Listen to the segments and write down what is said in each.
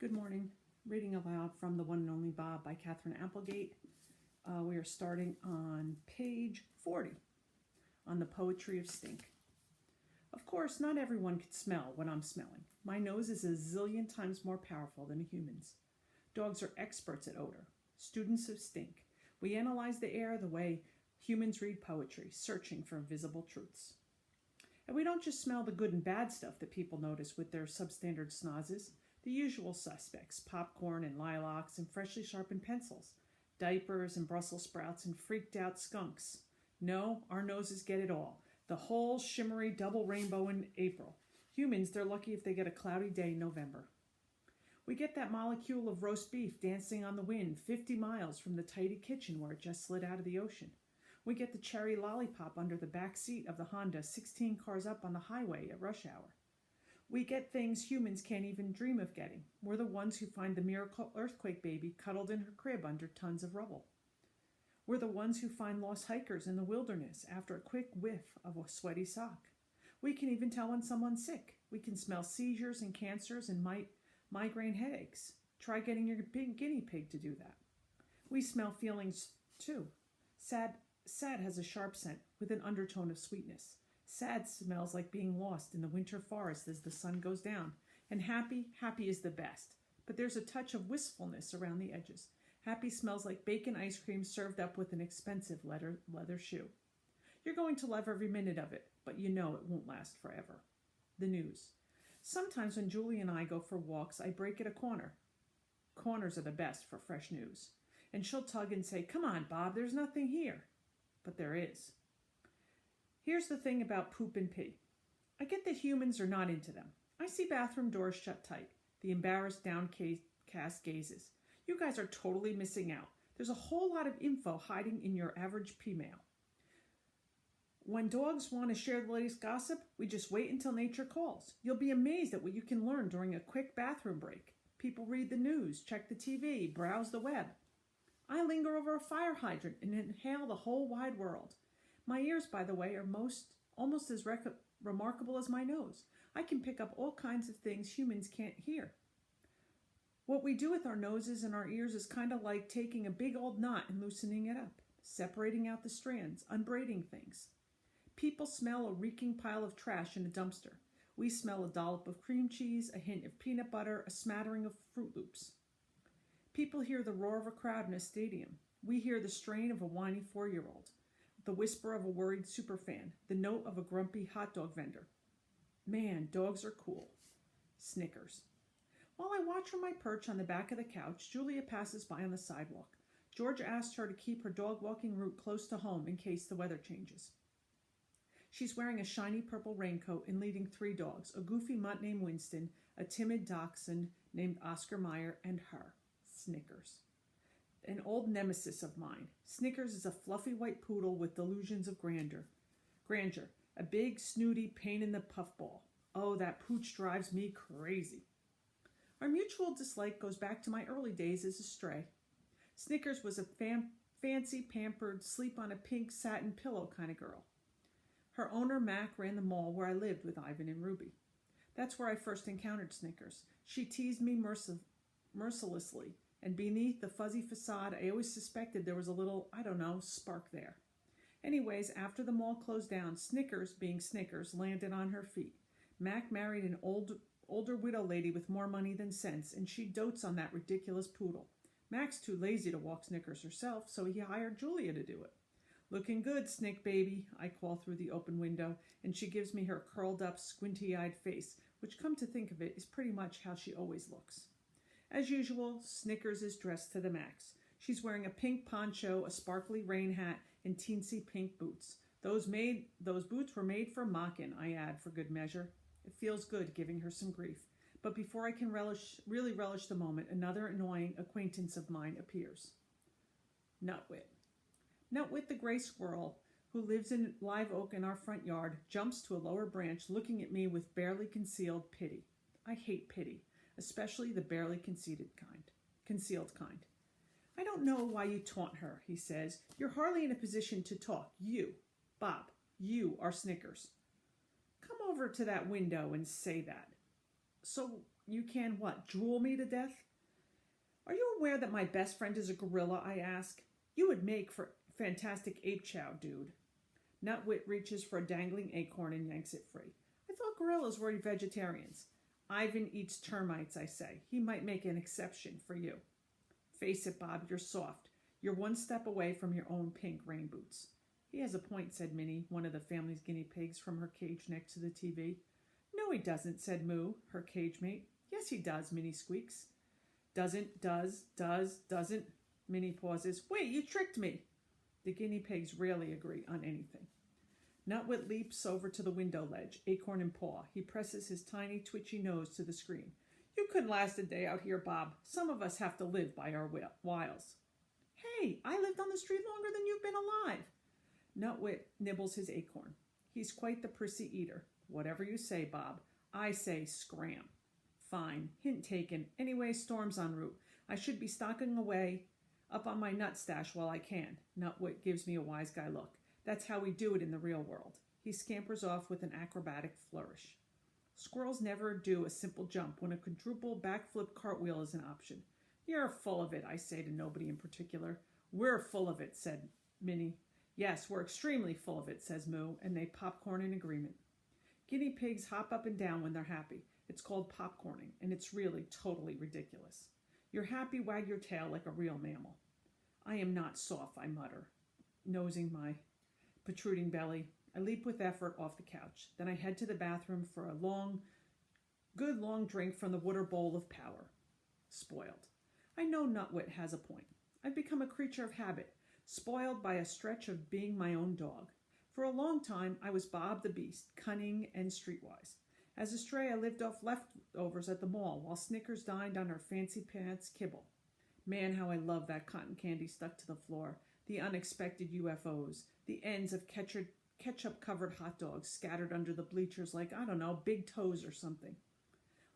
Good morning. Reading aloud from The One and Only Bob by Katherine Applegate. We are starting on page 40 on the poetry of stink. Of course, not everyone can smell what I'm smelling. My nose is a zillion times more powerful than a human's. Dogs are experts at odor, students of stink. We analyze the air the way humans read poetry, searching for invisible truths. And we don't just smell the good and bad stuff that people notice with their substandard snozzes. The usual suspects, popcorn and lilacs and freshly sharpened pencils, diapers and Brussels sprouts and freaked out skunks. No, our noses get it all. The whole shimmery double rainbow in April. Humans, they're lucky if they get a cloudy day in November. We get that molecule of roast beef dancing on the wind 50 miles from the tidy kitchen where it just slid out of the ocean. We get the cherry lollipop under the back seat of the Honda 16 cars up on the highway at rush hour. We get things humans can't even dream of getting. We're the ones who find the miracle earthquake baby cuddled in her crib under tons of rubble. We're the ones who find lost hikers in the wilderness after a quick whiff of a sweaty sock. We can even tell when someone's sick. We can smell seizures and cancers and migraine headaches. Try getting your big guinea pig to do that. We smell feelings too. Sad has a sharp scent with an undertone of sweetness. Sad smells like being lost in the winter forest as the sun goes down. And happy is the best. But there's a touch of wistfulness around the edges. Happy smells like bacon ice cream served up with an expensive leather shoe. You're going to love every minute of it, but you know it won't last forever. The news. Sometimes when Julie and I go for walks, I break at a corner. Corners are the best for fresh news. And she'll tug and say, "Come on, Bob, there's nothing here." But there is. Here's the thing about poop and pee. I get that humans are not into them. I see bathroom doors shut tight, the embarrassed downcast gazes. You guys are totally missing out. There's a whole lot of info hiding in your average pee mail. When dogs want to share the latest gossip, we just wait until nature calls. You'll be amazed at what you can learn during a quick bathroom break. People read the news, check the TV, browse the web. I linger over a fire hydrant and inhale the whole wide world. My ears, by the way, are almost as remarkable as my nose. I can pick up all kinds of things humans can't hear. What we do with our noses and our ears is kind of like taking a big old knot and loosening it up, separating out the strands, unbraiding things. People smell a reeking pile of trash in a dumpster. We smell a dollop of cream cheese, a hint of peanut butter, a smattering of Fruit Loops. People hear the roar of a crowd in a stadium. We hear the strain of a whiny 4-year-old. The whisper of a worried superfan, the note of a grumpy hot dog vendor. Man, dogs are cool. Snickers. While I watch from my perch on the back of the couch, Julia passes by on the sidewalk. George asked her to keep her dog walking route close to home in case the weather changes. She's wearing a shiny purple raincoat and leading 3 dogs, a goofy mutt named Winston, a timid dachshund named Oscar Mayer, and her, Snickers. An old nemesis of mine. Snickers is a fluffy white poodle with delusions of grandeur. A big, snooty, pain-in-the-puffball. Oh, that pooch drives me crazy. Our mutual dislike goes back to my early days as a stray. Snickers was a fancy, pampered, sleep-on-a-pink satin pillow kind of girl. Her owner, Mac, ran the mall where I lived with Ivan and Ruby. That's where I first encountered Snickers. She teased me mercilessly. And beneath the fuzzy facade, I always suspected there was a little, spark there. Anyways, after the mall closed down, Snickers, being Snickers, landed on her feet. Mac married an older widow lady with more money than sense, and she dotes on that ridiculous poodle. Mac's too lazy to walk Snickers herself, so he hired Julia to do it. "Looking good, Snick baby," I call through the open window, and she gives me her curled-up, squinty-eyed face, which, come to think of it, is pretty much how she always looks. As usual, Snickers is dressed to the max. She's wearing a pink poncho, a sparkly rain hat, and teensy pink boots. Those boots were made for Machin, I add for good measure. It feels good giving her some grief. But before I can really relish the moment, another annoying acquaintance of mine appears. Nutwit. Nutwit the gray squirrel, who lives in live oak in our front yard, jumps to a lower branch, looking at me with barely concealed pity. I hate pity. Especially the barely concealed kind. "I don't know why you taunt her," he says. "You're hardly in a position to talk. You, Bob, you are Snickers. Come over to that window and say that." So You can what? Drool me to death? Are you aware that my best friend is a gorilla, I ask? You would make for fantastic ape chow, dude. Nutwit reaches for a dangling acorn and yanks it free. I thought gorillas were vegetarians. Ivan eats termites, I say. He might make an exception for you. Face it, Bob, you're soft. You're one step away from your own pink rain boots. He has a point, said Minnie, one of the family's guinea pigs from her cage next to the TV. No, he doesn't, said Moo, her cage mate. Yes, he does, Minnie squeaks. Doesn't, doesn't. Minnie pauses. Wait, you tricked me. The guinea pigs rarely agree on anything. Nutwit leaps over to the window ledge, acorn in paw. He presses his tiny, twitchy nose to the screen. You couldn't last a day out here, Bob. Some of us have to live by our wiles. Hey, I lived on the street longer than you've been alive. Nutwit nibbles his acorn. He's quite the prissy eater. Whatever you say, Bob. I say scram. Fine. Hint taken. Anyway, storm's en route. I should be stocking away up on my nut stash while I can. Nutwit gives me a wise guy look. That's how we do it in the real world. He scampers off with an acrobatic flourish. Squirrels never do a simple jump when a quadruple backflip cartwheel is an option. You're full of it, I say to nobody in particular. We're full of it, said Minnie. Yes, we're extremely full of it, says Moo, and they popcorn in agreement. Guinea pigs hop up and down when they're happy. It's called popcorning, and it's really totally ridiculous. You're happy, wag your tail like a real mammal. I am not soft, I mutter, nosing my protruding belly. I leap with effort off the couch. Then I head to the bathroom for a good long drink from the water bowl of power. Spoiled. I know Nutwit has a point. I've become a creature of habit, spoiled by a stretch of being my own dog. For a long time, I was Bob the Beast, cunning and streetwise. As a stray, I lived off leftovers at the mall while Snickers dined on her fancy pants kibble. Man, how I love that cotton candy stuck to the floor, the unexpected UFOs, the ends of ketchup-covered hot dogs scattered under the bleachers like, I don't know, big toes or something.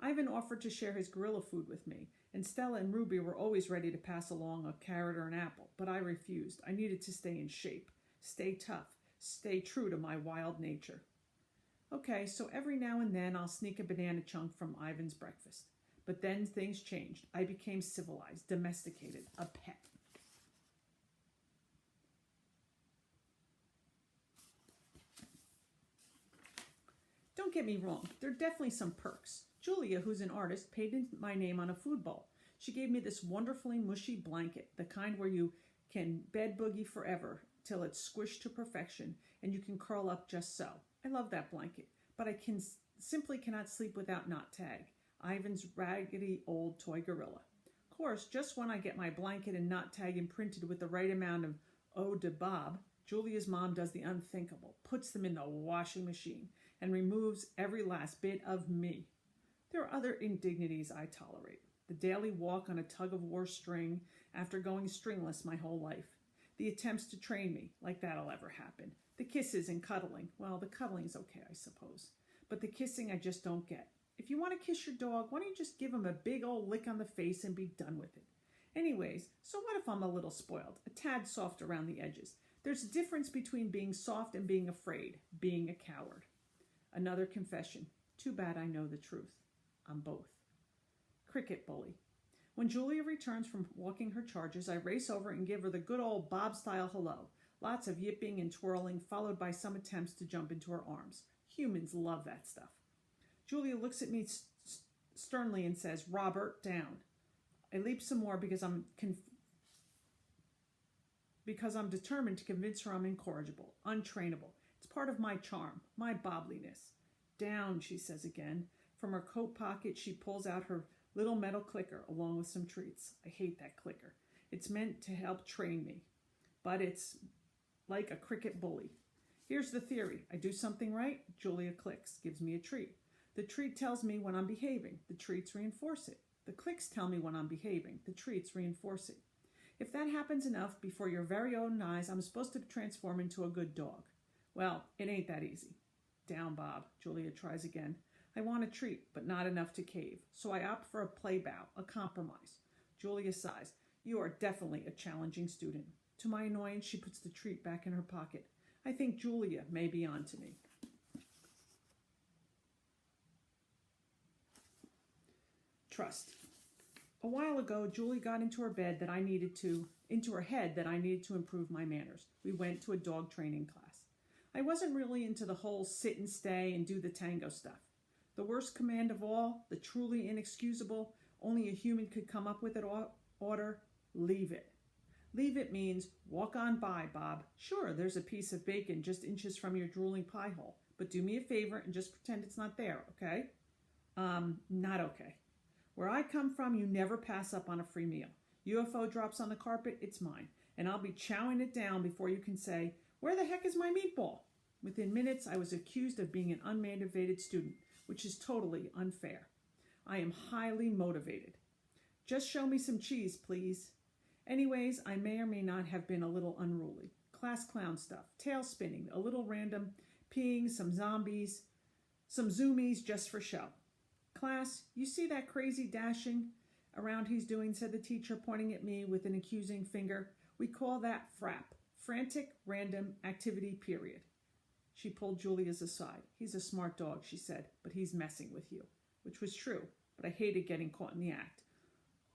Ivan offered to share his gorilla food with me, and Stella and Ruby were always ready to pass along a carrot or an apple, but I refused. I needed to stay in shape, stay tough, stay true to my wild nature. Okay, so every now and then I'll sneak a banana chunk from Ivan's breakfast. But then things changed. I became civilized, domesticated, a pet. Don't get me wrong, there are definitely some perks. Julia, who's an artist, painted my name on a food bowl. She gave me this wonderfully mushy blanket, the kind where you can bed boogie forever till it's squished to perfection and you can curl up just so. I love that blanket, but I simply cannot sleep without Knot Tag, Ivan's raggedy old toy gorilla. Of course, just when I get my blanket and Knot Tag imprinted with the right amount of eau de Bob, Julia's mom does the unthinkable, puts them in the washing machine, and removes every last bit of me. There are other indignities I tolerate. The daily walk on a tug-of-war string after going stringless my whole life. The attempts to train me, like that'll ever happen. The kisses and cuddling. Well, the cuddling's okay, I suppose. But the kissing I just don't get. If you want to kiss your dog, why don't you just give him a big old lick on the face and be done with it? Anyways, so what if I'm a little spoiled, a tad soft around the edges? There's a difference between being soft and being afraid, being a coward. Another confession. Too bad I know the truth. I'm both. Cricket bully. When Julia returns from walking her charges, I race over and give her the good old Bob-style hello. Lots of yipping and twirling, followed by some attempts to jump into her arms. Humans love that stuff. Julia looks at me sternly and says, Robert, down. I leap some more because I'm determined to convince her I'm incorrigible, untrainable. It's part of my charm, my bobliness. Down, she says again. From her coat pocket, she pulls out her little metal clicker along with some treats. I hate that clicker. It's meant to help train me, but it's like a cricket bully. Here's the theory. I do something right, Julia clicks, gives me a treat. The treat tells me when I'm behaving. The treats reinforce it. The clicks tell me when I'm behaving. The treats reinforce it. If that happens enough before your very own eyes, I'm supposed to transform into a good dog. Well, it ain't that easy. Down, Bob, Julia tries again. I want a treat, but not enough to cave, so I opt for a play bow, a compromise. Julia sighs. You are definitely a challenging student. To my annoyance, she puts the treat back in her pocket. I think Julia may be on to me. trust. A while ago, Julie got into her head that I needed to improve my manners. We went to a dog training class. I wasn't really into the whole sit and stay and do the tango stuff. The worst command of all, the truly inexcusable, only a human could come up with it order, leave it. Leave it means walk on by, Bob. Sure, there's a piece of bacon just inches from your drooling pie hole, but do me a favor and just pretend it's not there, okay? Not okay. Where I come from, you never pass up on a free meal. UFO drops on the carpet, it's mine, and I'll be chowing it down before you can say, where the heck is my meatball? Within minutes, I was accused of being an unmotivated student, which is totally unfair. I am highly motivated. Just show me some cheese, please. Anyways, I may or may not have been a little unruly. Class clown stuff, tail spinning, a little random peeing, some zombies, some zoomies just for show. Class, you see that crazy dashing around he's doing, said the teacher, pointing at me with an accusing finger. We call that FRAP, frantic random activity period. She pulled Julia's aside. He's a smart dog, she said, but he's messing with you, which was true, but I hated getting caught in the act.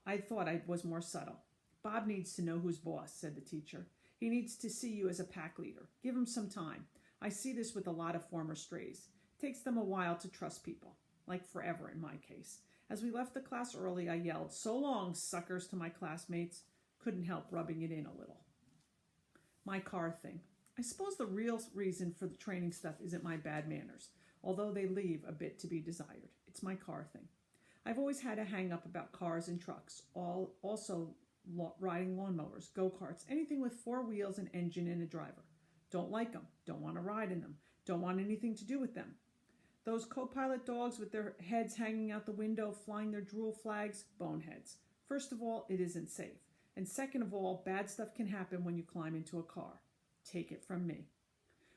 I thought I was more subtle. Bob needs to know who's boss, said the teacher. He needs to see you as a pack leader. Give him some time. I see this with a lot of former strays. It takes them a while to trust people, like forever in my case. As we left the class early, I yelled, so long, suckers, to my classmates. Couldn't help rubbing it in a little. My car thing. I suppose the real reason for the training stuff isn't my bad manners, although they leave a bit to be desired. It's my car thing. I've always had a hang up about cars and trucks, also riding lawnmowers, go-karts, anything with four wheels, an engine, and a driver. Don't like them, don't want to ride in them, don't want anything to do with them. Those co-pilot dogs with their heads hanging out the window, flying their drool flags, boneheads. First of all, it isn't safe. And second of all, bad stuff can happen when you climb into a car. Take it from me.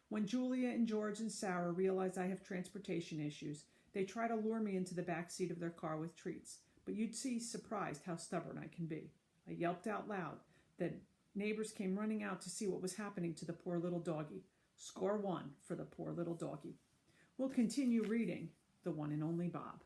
When Julia and George and Sarah realize I have transportation issues, they try to lure me into the back seat of their car with treats. But you'd see surprised how stubborn I can be. I yelped out loud. The neighbors came running out to see what was happening to the poor little doggie. Score 1 for the poor little doggie. We'll continue reading The One and Only Bob.